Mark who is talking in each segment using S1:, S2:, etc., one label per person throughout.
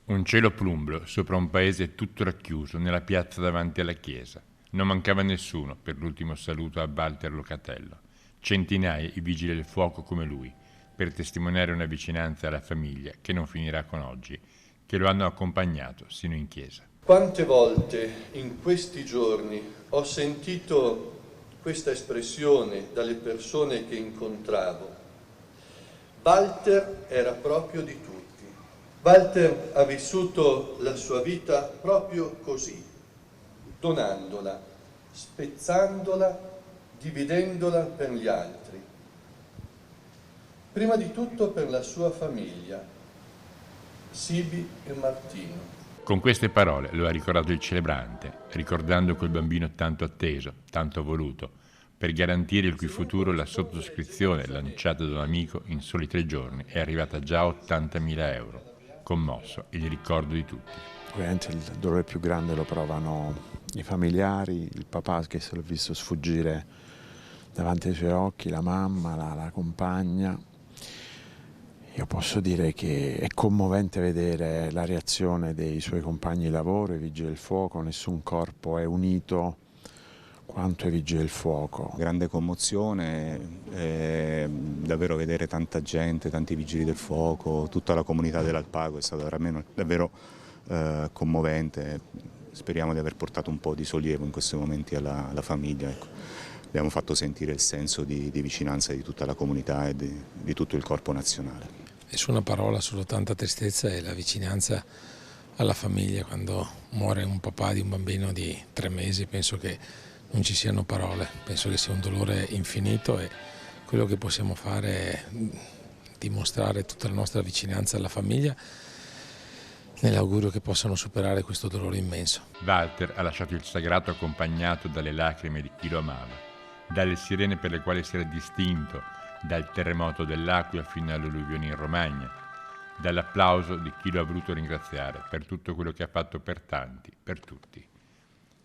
S1: Un cielo plumbeo sopra un paese tutto racchiuso nella piazza davanti alla chiesa. Non mancava nessuno per l'ultimo saluto a Walter Locatello. Centinaia i vigili del fuoco come lui, per testimoniare una vicinanza alla famiglia che non finirà con oggi, che lo hanno accompagnato sino in chiesa.
S2: Quante volte in questi giorni ho sentito questa espressione dalle persone che incontravo. Walter era proprio di tutti. Walter ha vissuto la sua vita proprio così, donandola, spezzandola, dividendola per gli altri. Prima di tutto per la sua famiglia, Sibi e Martino.
S1: Con queste parole lo ha ricordato il celebrante, ricordando quel bambino tanto atteso, tanto voluto, per garantire il cui futuro la sottoscrizione lanciata da un amico in soli 3 giorni è arrivata già a 80.000 euro. Commosso il ricordo di tutti.
S3: Ovviamente il dolore più grande lo provano i familiari, il papà che se l'ha visto sfuggire davanti ai suoi occhi, la mamma, la compagna. Io posso dire che è commovente vedere la reazione dei suoi compagni di lavoro, i vigili del fuoco, nessun corpo è unito quanto i vigili del fuoco.
S4: Grande commozione, davvero vedere tanta gente, tanti vigili del fuoco, tutta la comunità dell'Alpago è stato davvero commovente. Speriamo di aver portato un po' di sollievo in questi momenti alla famiglia. Ecco. Abbiamo fatto sentire il senso di vicinanza di tutta la comunità e di tutto il corpo nazionale.
S5: Nessuna parola, solo tanta tristezza e la vicinanza alla famiglia. Quando muore un papà di un bambino di 3 mesi penso che non ci siano parole, penso che sia un dolore infinito e quello che possiamo fare è dimostrare tutta la nostra vicinanza alla famiglia nell'augurio che possano superare questo dolore immenso.
S1: Walter ha lasciato il sagrato accompagnato dalle lacrime di chi lo amava, dalle sirene per le quali si era distinto, dal terremoto dell'Aquila fino alle alluvioni in Romagna, dall'applauso di chi lo ha voluto ringraziare per tutto quello che ha fatto per tanti, per tutti.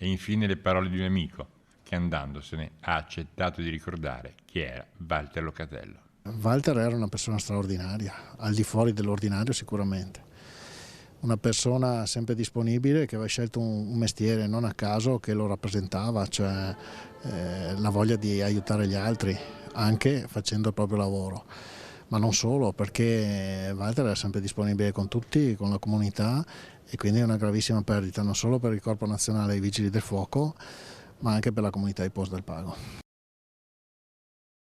S1: E infine le parole di un amico che andandosene ha accettato di ricordare chi era Walter Locatello.
S6: Walter era una persona straordinaria, al di fuori dell'ordinario sicuramente. Una persona sempre disponibile che aveva scelto un mestiere non a caso che lo rappresentava, cioè la voglia di aiutare gli altri, anche facendo il proprio lavoro. Ma non solo, perché Walter era sempre disponibile con tutti, con la comunità, e quindi è una gravissima perdita non solo per il Corpo Nazionale dei Vigili del Fuoco, ma anche per la comunità di Posto del Pago.